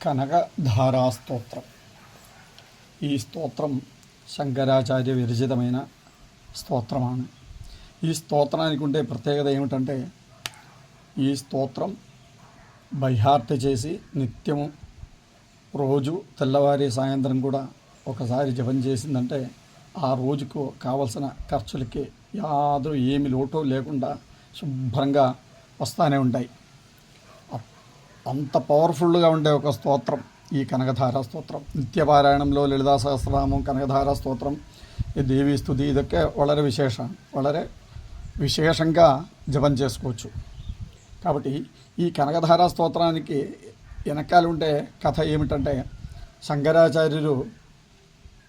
కనకధారాస్తోత్రం. ఈ స్తోత్రం శంకరాచార్య విరచితమైన స్తోత్రമാണ്. ఈ స్తోత్రానికి ఉండే ప్రత్యేకత ఏమిటంటే, ఈ స్తోత్రం బైహార్ట్ చేసి నిత్యము రోజు తెల్లవారి సాయంత్రం కూడా ఒకసారి జపం చేసిందంటే ఆ రోజుకు కావలసిన ఖర్చులకి ఏమి లోటు లేకుండా శుభ్రంగా వస్తూనే ఉంటాయి. అంత పవర్ఫుల్గా ఉండే ఒక స్తోత్రం ఈ కనకధారా స్తోత్రం. నిత్యపారాయణంలో లలితా సహస్రనామం, కనకధారా స్తోత్రం, ఈ దేవీ స్తుతి ఇదొക്കെ വളരെ విశేషంగా జపం చేసుకోవచ్చు. కాబట్టి ఈ కనకధారా స్తోత్రానికి వెనకాల ఉండే కథ ఏమిటంటే, శంకరాచార్యులు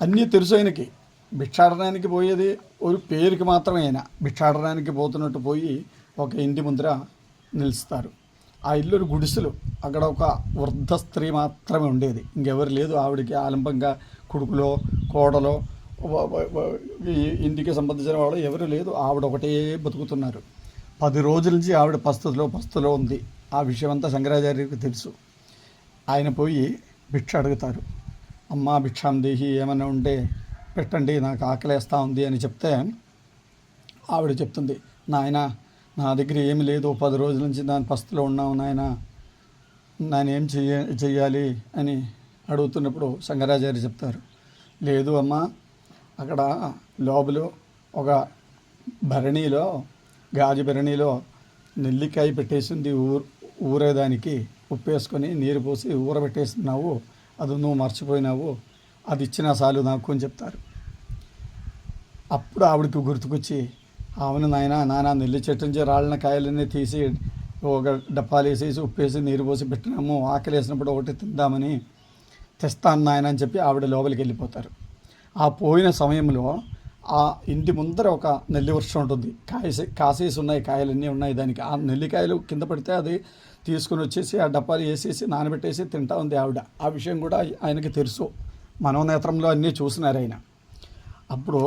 అన్నీ తెలుసు ఆయనకి. భిక్షాటనానికి పోయేది ఒక పేరుకి మాత్రమే. ఆయన భిక్షాటనానికి పోతున్నట్టు పోయి ఒక ఇంటి ముందర నిలుస్తారు. ఆ ఇల్లు గుడిసెలు. అక్కడ ఒక వృద్ధ స్త్రీ మాత్రమే ఉండేది, ఇంకెవరు లేదు. ఆవిడికి ఆలంబంగా కొడుకులో కోడలో ఇంటికి సంబంధించిన వాళ్ళు ఎవరు లేదు. ఆవిడ ఒకటే బతుకుతున్నారు. 10 రోజుల నుంచి ఆవిడ పస్తులో ఉంది. ఆ విషయం అంతా శంకరాచార్యుడికి తెలుసు. ఆయన పోయి భిక్ష అడుగుతారు. అమ్మా భిక్షాం దేహి, ఏమైనా ఉంటే పెట్టండి, నాకు ఆకలేస్తూ ఉంది అని చెప్తే ఆవిడ చెప్తుంది, నాయన నా దగ్గర ఏమి లేదు, 10 రోజుల నుంచి దాని పస్తులో ఉన్నావు నాయన, నేనేం చెయ్యాలి అని అడుగుతున్నప్పుడు శంకరాచార్య చెప్తారు, లేదు అమ్మ, అక్కడ లోపల ఒక భరణిలో, గాజు భరణిలో నెల్లికాయ పెట్టేసింది, ఊరేదానికి ఉప్పేసుకొని నీరు పోసి ఊరబెట్టేస్తున్నావు, అది నువ్వు మర్చిపోయినావు, అది ఇచ్చినా చాలు నాకు అని చెప్తారు. అప్పుడు ఆవిడకి గుర్తుకొచ్చి, అవును నాన్న నెల్లి చెట్టు నుంచి రాళ్ళన కాయలన్నీ తీసి ఒక డప్పాలు వేసేసి ఉప్పేసి నీరు పోసి పెట్టినాము, ఆకలి వేసినప్పుడు ఒకటి తిందామని తెస్తాను నాయన అని చెప్పి ఆవిడ లోపలికి వెళ్ళిపోతారు. ఆ పోయిన సమయంలో ఆ ఇంటి ముందర ఒక నెల్లి వృక్షం ఉంటుంది. కాసేసి ఉన్నాయి, కాయలన్నీ ఉన్నాయి దానికి. ఆ నెల్లికాయలు కింద పడితే అది తీసుకుని వచ్చేసి ఆ డప్పాలు వేసేసి నానబెట్టేసి తింటా ఉంది ఆవిడ. ఆ విషయం కూడా ఆయనకి తెలుసు, మనోనేత్రంలో అన్నీ చూసినారు ఆయన. అప్పుడు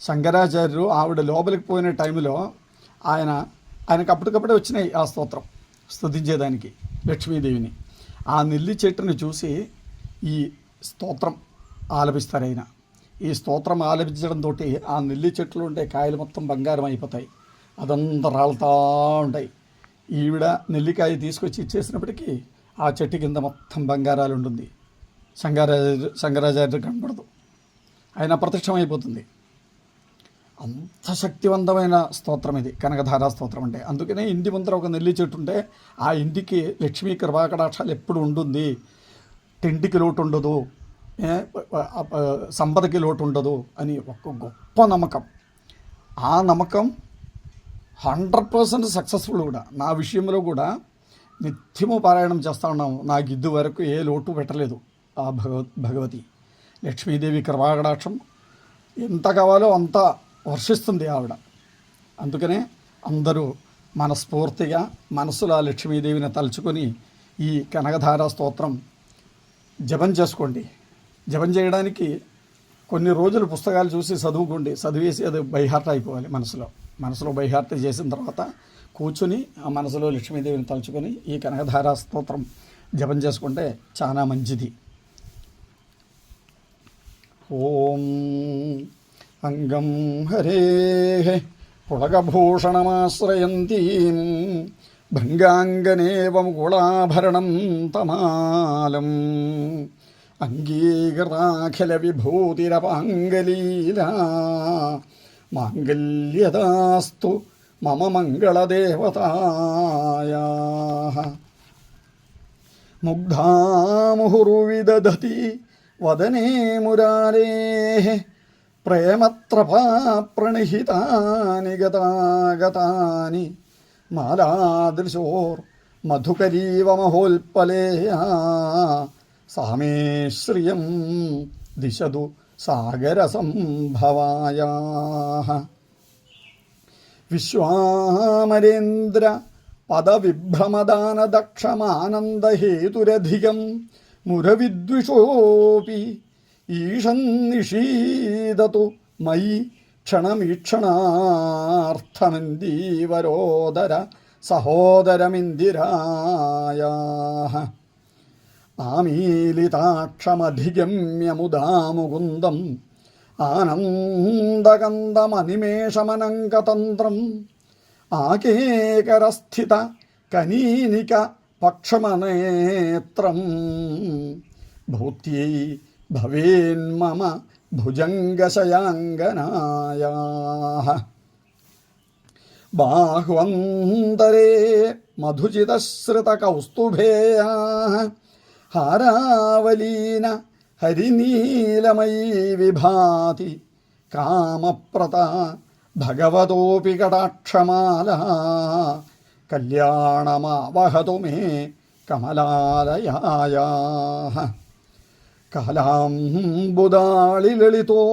శంకరాచార్యులు ఆవిడ లోపలికి పోయిన టైంలో ఆయనకు అప్పటికప్పుడే వచ్చినాయి ఆ స్తోత్రం స్తుతించేదానికి, లక్ష్మీదేవిని. ఆ నెల్లి చెట్టుని చూసి ఈ స్తోత్రం ఆలపిస్తారు ఆయన. ఈ స్తోత్రం ఆలపించడంతో ఆ నెల్లి చెట్లు ఉండే కాయలు మొత్తం బంగారం అయిపోతాయి, అదంతా రాలుతూ ఉంటాయి. ఈవిడ నెల్లికాయ తీసుకొచ్చి ఇచ్చేసినప్పటికీ ఆ చెట్టు కింద మొత్తం బంగారాలు ఉంటుంది. శంకరాచార్యుడు కనపడదు, ఆయన ప్రత్యక్షమైపోతుంది. అంత శక్తివంతమైన స్తోత్రం ఇది కనకధారా స్తోత్రం అంటే. అందుకనే ఇంటి ముందర ఒక నెల్లి చెట్టు ఉంటే ఆ ఇంటికి లక్ష్మీ కృపాకటాక్షాలు ఎప్పుడు ఉంటుంది, తిండికి లోటు ఉండదు, సంపదకి లోటు ఉండదు అని ఒక గొప్ప నమ్మకం. ఆ నమ్మకం 100% సక్సెస్ఫుల్ కూడా. నా విషయంలో కూడా నిత్యము పారాయణం చేస్తూ ఉన్నాము, నాకు ఇదివరకు ఏ లోటు పెట్టలేదు ఆ భగవతి లక్ష్మీదేవి కృపాకటాక్షం. ఎంత కావాలో అంత వర్షిస్తుంది ఆవిడ. అందుకనే అందరూ మనస్ఫూర్తిగా మనసులో ఆ లక్ష్మీదేవిని తలుచుకొని ఈ కనకధారా స్తోత్రం జపం చేసుకోండి. జపం చేయడానికి కొన్ని రోజులు పుస్తకాలు చూసి చదువుకోండి, చదివేసి అది బైహార్ట్ అయిపోవాలి. మనసులో బైహార్ట్ చేసిన తర్వాత కూర్చుని ఆ మనసులో లక్ష్మీదేవిని తలుచుకొని ఈ కనకధారా స్తోత్రం జపం చేసుకుంటే చాలా మంచిది. ఓం అంగం హరే పుళగభూషణమాశ్రయంతీం భంగాంగనేవ ముకుళాభరణం తమాలం అంగీకరాఖిల విభూతిరపాంగలీలా మాంగళ్యదాస్తు మమ మంగళదేవతాయాః. ముగ్ధాముహుర్విదధతి వదనే మురారేః ప్రేమత్రపా ప్రణిహితాని గతాగతాని మాలాదృశోర్ మధుకరీవ మహోల్పలేయా సామే శ్రియం దిశదు సాగర సంభవాయాః. విశ్వామరేంద్ర పద విభ్రమదాన దక్షమానందహేతురధికం మురవిద్విషోపి ఈశం నిషీదతు మయి క్షణమీక్షణార్థమందీవరోదర సహోదరమిందిరాయాః. ആമീലിതാക്ഷമധിഗമ്യമുദാമുകുന്ദം ആനന്ദകന്ദമനിമേഷമനങ്കതന്ത്രം ആകേകരസ്ഥിത കനീനിക പക്ഷമനേത്രം ഭൂത്യൈ ഭവേന്മമ ഭുജംഗശയാംഗനായാഃ ബാഹ്വന്തരേ മധുചിതശ്രിതകൗസ്തുഭേയാഃ ഹാരാവലീന ഹരിനീലമയീ വിഭാതി കാമപ്രദ ഭഗവതോപി കടാക്ഷമാല കല്യാണമാവഹതു മേ കമലാലയായാഃ കാലാംബുദാളിലളിതോ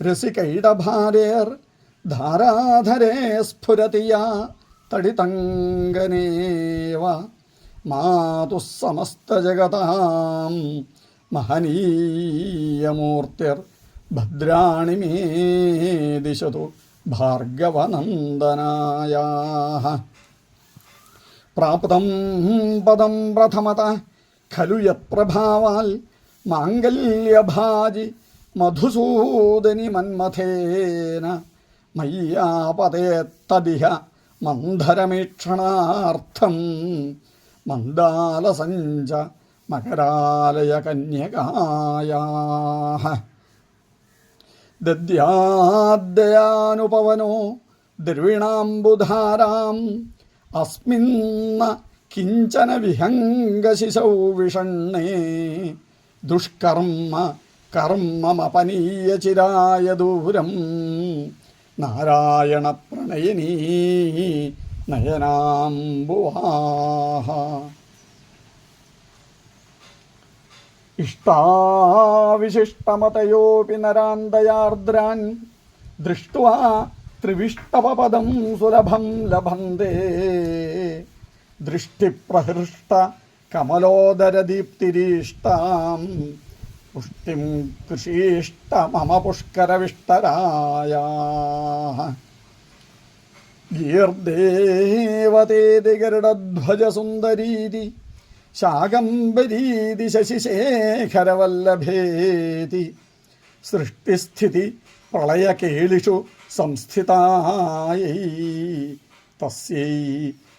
രസികൈടഭാരേർ ധാരാധരേ സ്ഫുരതിയാ തടിതങ്കനേവ മാതുഃ സമസ്തജഗതാം മഹനീയമൂർത്തിർ ഭദ്രാണി മേ ദിശതു ഭാർഗവനന്ദനായാഃ പ്രാപ്തം പദം പ്രഥമതഃ ഖലു യത്പ്രഭാവാൽ മാംഗല്യഭാജി മധുസൂദനി മന്മഥേന മയ്യാപതേത്തദിഹ മന്ധരമീക്ഷണാർത്ഥം മന്ദാലസഞ്ച മകരാലയ കന്യകായാഃ ദദ്യാദ്ദയാനുപവനോ ദ്രവിണാംബുധാരാം അസ്മിന്ന കിഞ്ചന വിഹംഗശിശൗ വിഷണ്ണേ ദുഷ്കർമ്മ കർമ്മമപനീയ ചിരായ ദൂരം നാരായണ പ്രണയിനീ നയനാംബുവാഃ ഇഷ്ടാവിശിഷ്ടമതയോപി നരാന്തയാർദ്രാൻ ദൃഷ്ട്വാ ത്രിവിഷ്ടപദം സുലഭം ലഭന്തേ ദൃഷ്ടിപ്രഹൃഷ്ട കമലോദരദീപ്തിരീഷ്ടാം പുഷ്ടിം കൃഷീഷ്ട മമ പുഷ്കരവിഷ്ടരായാഃ ഗീർദേവതേതി ഗരുഡധ്വജസുന്ദരീതി ശാകംബരീതി ശശിശേഖരവല്ലഭേതി സൃഷ്ടിസ്ഥിതി പ്രളയകേളിഷു സംസ്ഥിതായൈ തസ്യൈ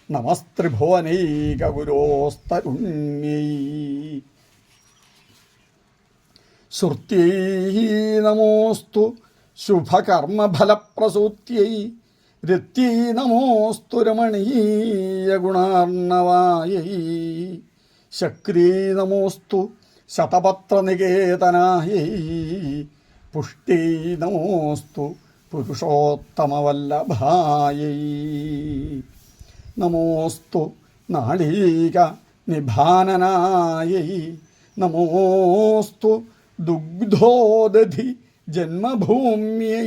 നമസ്ത്രിഭുവനൈകഗുരോസ്തരുണ്യൈ ശ്രുത്യൈ നമോസ്തു ശുഭകർമ്മഫലപ്രസൂത്यै രത്यै നമോസ്തു രമണീയഗുണാർണവാयै ശക്ര്യൈ നമോസ്തു ശതപത്രനികേതനാयै പുഷ്ട്यै നമോസ്തു പുരുഷോത്തമവല്ലഭാयै നമോസ്തു നാളീക നിഭാനനാयै നമോസ്തു ദുഗ്ധോദധി ജന്മഭൂമ്यै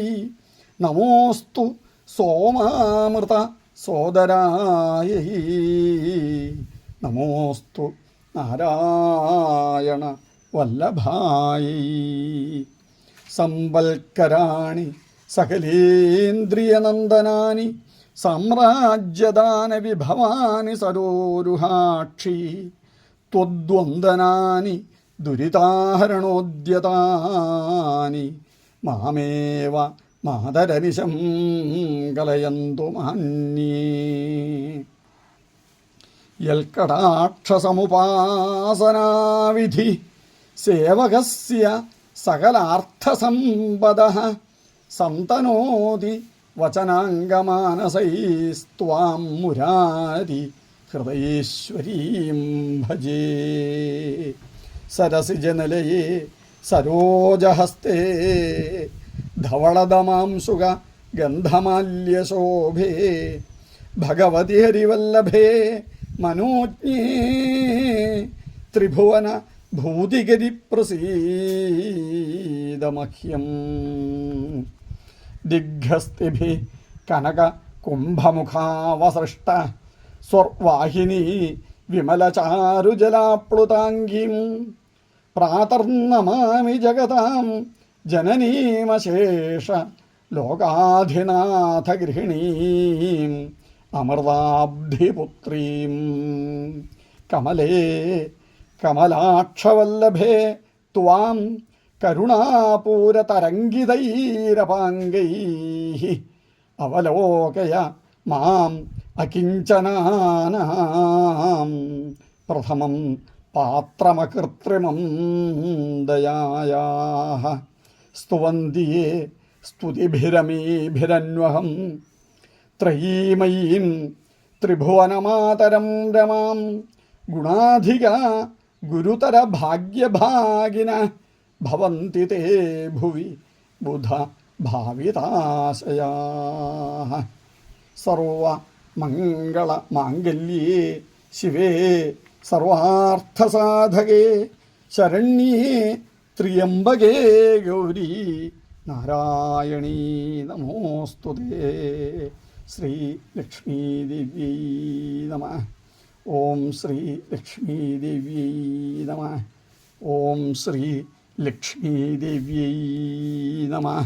നമോസ്തു സോമാമൃത സോദരാयै നമോസ്തു നാരായണ വല്ലഭാयै സംവൽക്കരാണി സകലേന്ദ്രിയനന്ദനാനി സാമ്രാജ്യദാനവിഭവാനി സരോരുഹാക്ഷി ത്വദ്വന്ദനാനി ദുരിതാഹരണോദ്യതാനി മാമേവ മാതരനിശം കലയന്തു മാന്യേ യൽകടാക്ഷസമുപാസനാവിധി സേവകസ്യ സകലാർത്ഥസമ്പദഃ സന്തനോതി വചനാംഗമാനസൈസ്ത്വാം മുരാരി ഹൃദയേശ്വരീം ഭജേ സരസിജനലയേ സരോജഹസ്തേ ധവളദമാംസുക ഗന്ധമാല്യശോഭേ ഭഗവതി ഹരിവല്ലഭേ മനോജ്ഞേ ത്രിഭുവന ഭൂതിഗരി പ്രസീദമഹ്യം ദിഗ്ഘസ്തിഭി കനക കുംഭമുഖാവസൃഷ്ട സ്വർവാഹിനി വിമലചാരുജലാപ്ലുതാംഗീം പ്രാതർനമാമി ജഗതാം ജനനീമശേഷ ലോകാധിനാഥഗൃഹിണീം അമൃതാബ്ധിപുത്രീം കമലേ കമലാക്ഷവല്ലഭേ ത്വാം കരുണാപൂരതരംഗിതൈരപാംഗൈഃ അവലോകയ മാം അകിഞ്ചനാനാം പ്രഥമം പാത്രമകൃത്രിമം ദയായാഃ സ്തുവന്തിയേ സ്തുതിഭിരമീഭിരന്വഹം ത്രയീമയീം ത്രിഭുവനമാതരം രമാം ഗുണാധിക ഗുരുതര ഭാഗ്യഭാഗിന ഭവന്തി തേ ഭുവി ബുധ ഭാവിതാശയാഃ സർവമംഗളമാംഗല്യേ ശിവേ സർവാർത്ഥസാധകേ ശരണ്യേ ത്ര്യംബകേ ഗൗരി നാരായണീ നമോസ്തുതേ. ശ്രീ ലക്ഷ്മീദേവ്യൈ നമഃ. ഓം ശ്രീ ലക്ഷ്മീദേവ്യൈ നമഃ. ഓം ശ്രീ ലക്ഷ്മീദേവ്യൈ നമഃ.